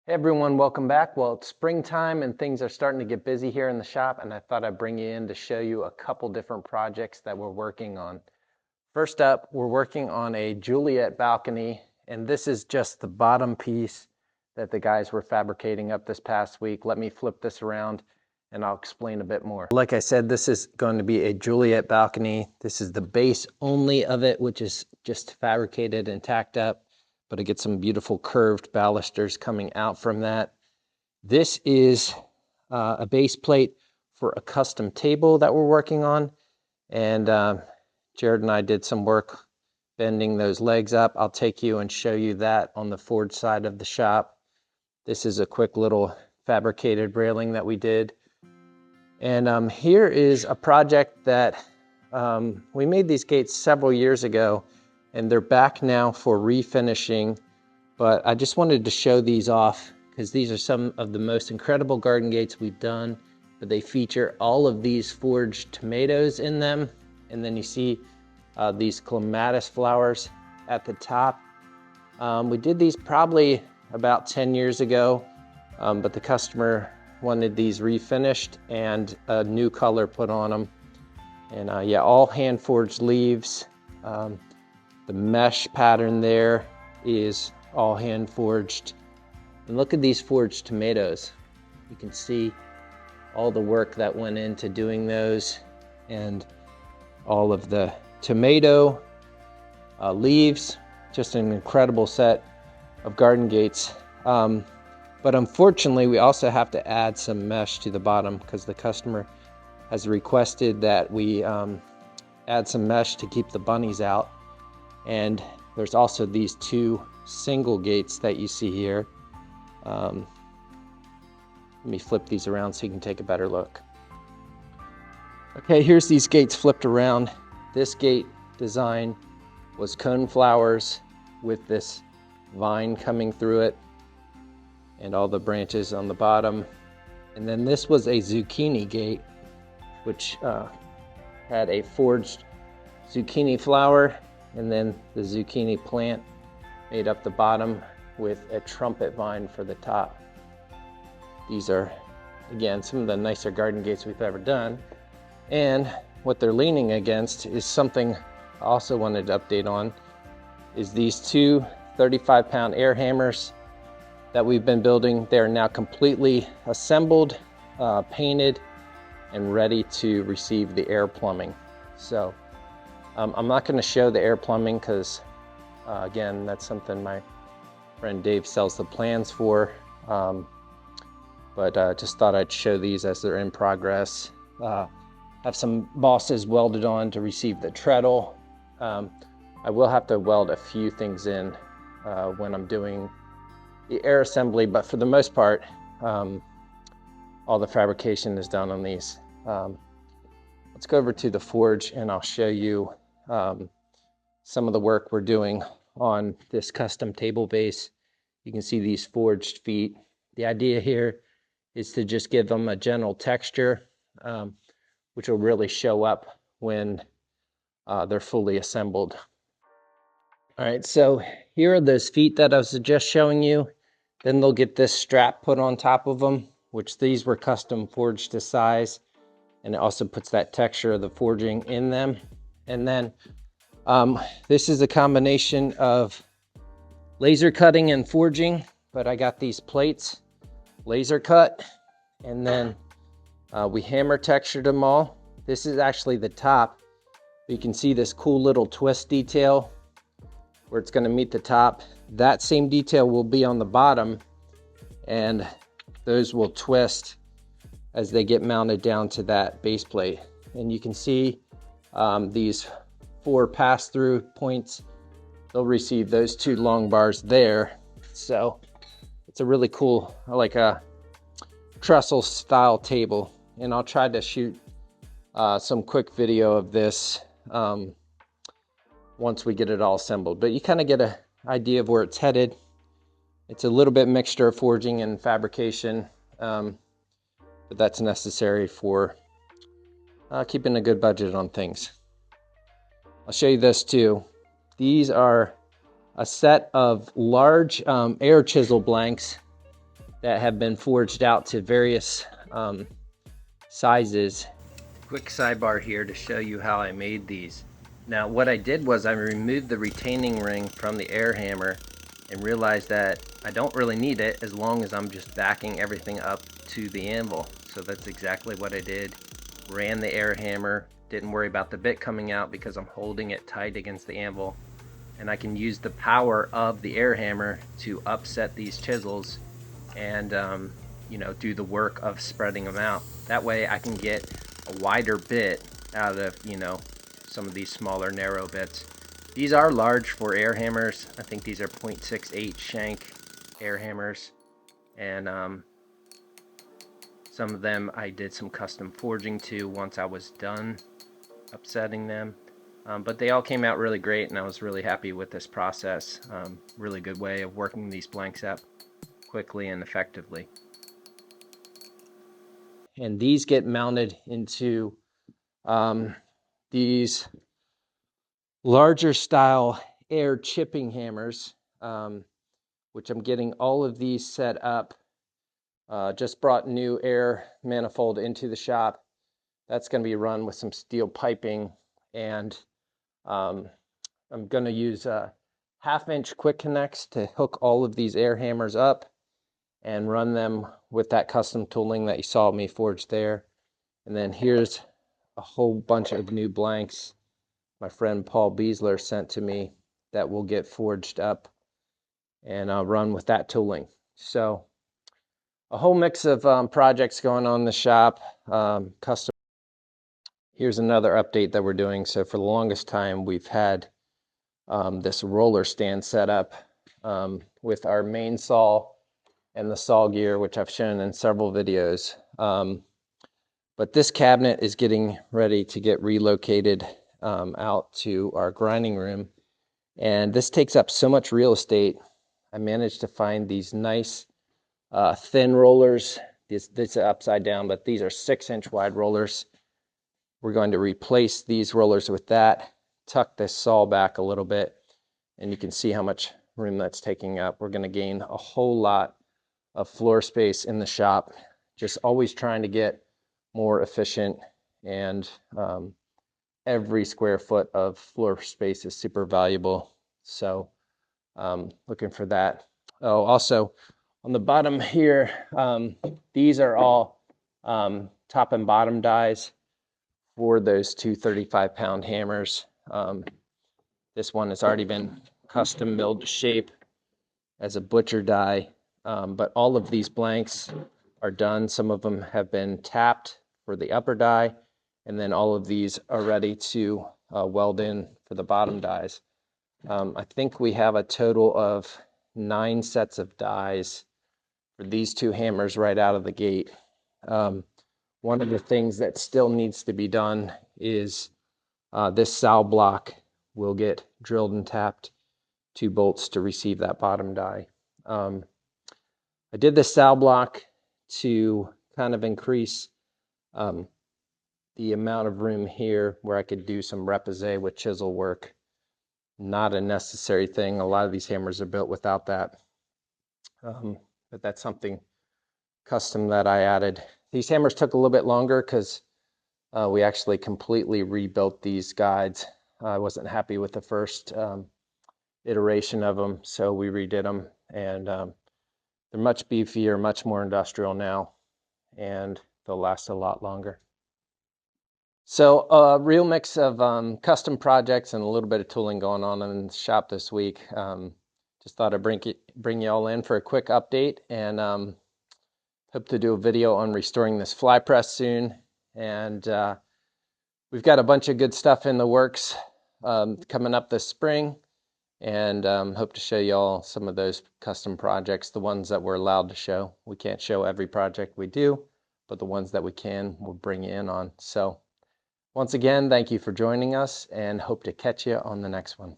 Hey everyone, welcome back. Well, it's springtime and things are starting to get busy here in the shop, and I thought I'd bring you in to show you a couple different projects that we're working on. First up, we're working on a Juliet balcony, and this is just the bottom piece that the guys were fabricating up this past week. Let me flip this around and I'll explain a bit more. Like I said, this is going to be a Juliet balcony. This is the base only of it, which is just fabricated and tacked up, but it gets some beautiful curved balusters coming out from that. This is a base plate for a custom table that we're working on, and Jared and I did some work bending those legs up. I'll take you and show you that on the forge side of the shop. This is a quick little fabricated railing that we did. And here is a project that we made these gates several years ago, and they're back now for refinishing, but I just wanted to show these off because these are some of the most incredible garden gates we've done, but they feature all of these forged tomatoes in them, and then you see these clematis flowers at the top. We did these probably about 10 years ago, but the customer wanted these refinished and a new color put on them. And yeah, all hand forged leaves. The mesh pattern there is all hand forged. And look at these forged tomatoes. You can see all the work that went into doing those and all of the tomato leaves. Just an incredible set of garden gates. But unfortunately, we also have to add some mesh to the bottom because the customer has requested that we add some mesh to keep the bunnies out. And there's also these two single gates that you see here. Let me flip these around so you can take a better look. Okay, here's these gates flipped around. This gate design was cone flowers with this vine coming through it and all the branches on the bottom. And then this was a zucchini gate, which had a forged zucchini flower, and then the zucchini plant made up the bottom with a trumpet vine for the top. These are, again, some of the nicer garden gates we've ever done. And what they're leaning against is something I also wanted to update on, is these two 35-pound air hammers that we've been building. They're now completely assembled, painted, and ready to receive the air plumbing. So I'm not going to show the air plumbing because again, that's something my friend Dave sells the plans for, but just thought I'd show these as they're in progress. Have some bosses welded on to receive the treadle. I will have to weld a few things in when I'm doing the air assembly, but for the most part, all the fabrication is done on these. Let's go over to the forge and I'll show you some of the work we're doing on this custom table base. You can see these forged feet. The idea here is to just give them a general texture, which will really show up when they're fully assembled. All right, so here are those feet that I was just showing you. Then they'll get this strap put on top of them, which these were custom forged to size. And it also puts that texture of the forging in them. And then this is a combination of laser cutting and forging, but I got these plates laser cut, and then we hammer textured them all. This is actually the top. You can see this cool little twist detail where it's going to meet the top. That same detail will be on the bottom, and those will twist as they get mounted down to that base plate. And you can see these 4 pass-through points. They'll receive those 2 long bars there. So it's a really cool, like a trestle style table. And I'll try to shoot some quick video of this once we get it all assembled. But you kind of get an idea of where it's headed. It's a little bit mixture of forging and fabrication, but that's necessary for keeping a good budget on things. I'll show you this too. These are a set of large air chisel blanks that have been forged out to various sizes. Quick sidebar here to show you how I made these. Now what I did was I removed the retaining ring from the air hammer and realized that I don't really need it as long as I'm just backing everything up to the anvil. So that's exactly what I did. Ran the air hammer, didn't worry about the bit coming out because I'm holding it tight against the anvil. And I can use the power of the air hammer to upset these chisels and you know, do the work of spreading them out. That way I can get a wider bit out of, you know, some of these smaller narrow bits. These are large for air hammers. I think these are 0.68 shank air hammers, and some of them I did some custom forging to once I was done upsetting them. But they all came out really great, and I was really happy with this process. Really good way of working these blanks up quickly and effectively. And these get mounted into these larger style air chipping hammers, which I'm getting all of these set up. Just brought new air manifold into the shop. That's going to be run with some steel piping, and I'm going to use 1/2-inch quick connects to hook all of these air hammers up and run them with that custom tooling that you saw me forge there. And then here's a whole bunch of new blanks my friend Paul Beasler sent to me that will get forged up and run with that tooling. So a whole mix of projects going on in the shop, custom. Here's another update that we're doing. So for the longest time, we've had this roller stand set up with our main saw and the saw gear, which I've shown in several videos. But this cabinet is getting ready to get relocated out to our grinding room. And this takes up so much real estate. I managed to find these nice thin rollers. This is upside down, but these are 6-inch wide rollers. We're going to replace these rollers with that, tuck this saw back a little bit, and you can see how much room that's taking up. We're going to gain a whole lot of floor space in the shop, just always trying to get more efficient, and every square foot of floor space is super valuable. So looking for that. Oh, also on the bottom here, these are all top and bottom dies for those two 35-pound hammers. This one has already been custom milled to shape as a butcher die, but all of these blanks are done. Some of them have been tapped for the upper die, and then all of these are ready to weld in for the bottom dies. I think we have a total of 9 sets of dies for these two hammers right out of the gate. One of the things that still needs to be done is this sow block will get drilled and tapped 2 bolts to receive that bottom die. I did this sow block to kind of increase the amount of room here where I could do some repoussé with chisel work. Not a necessary thing. A lot of these hammers are built without that. But that's something custom that I added. These hammers took a little bit longer because we actually completely rebuilt these guides. I wasn't happy with the first iteration of them, so we redid them, and they're much beefier, much more industrial now, and they'll last a lot longer. So a real mix of custom projects and a little bit of tooling going on in the shop this week. Just thought I'd bring you all in for a quick update, and hope to do a video on restoring this fly press soon. And we've got a bunch of good stuff in the works coming up this spring, and hope to show you all some of those custom projects, the ones that we're allowed to show. We can't show every project we do, but the ones that we can, we'll bring you in on. So once again, thank you for joining us, and hope to catch you on the next one.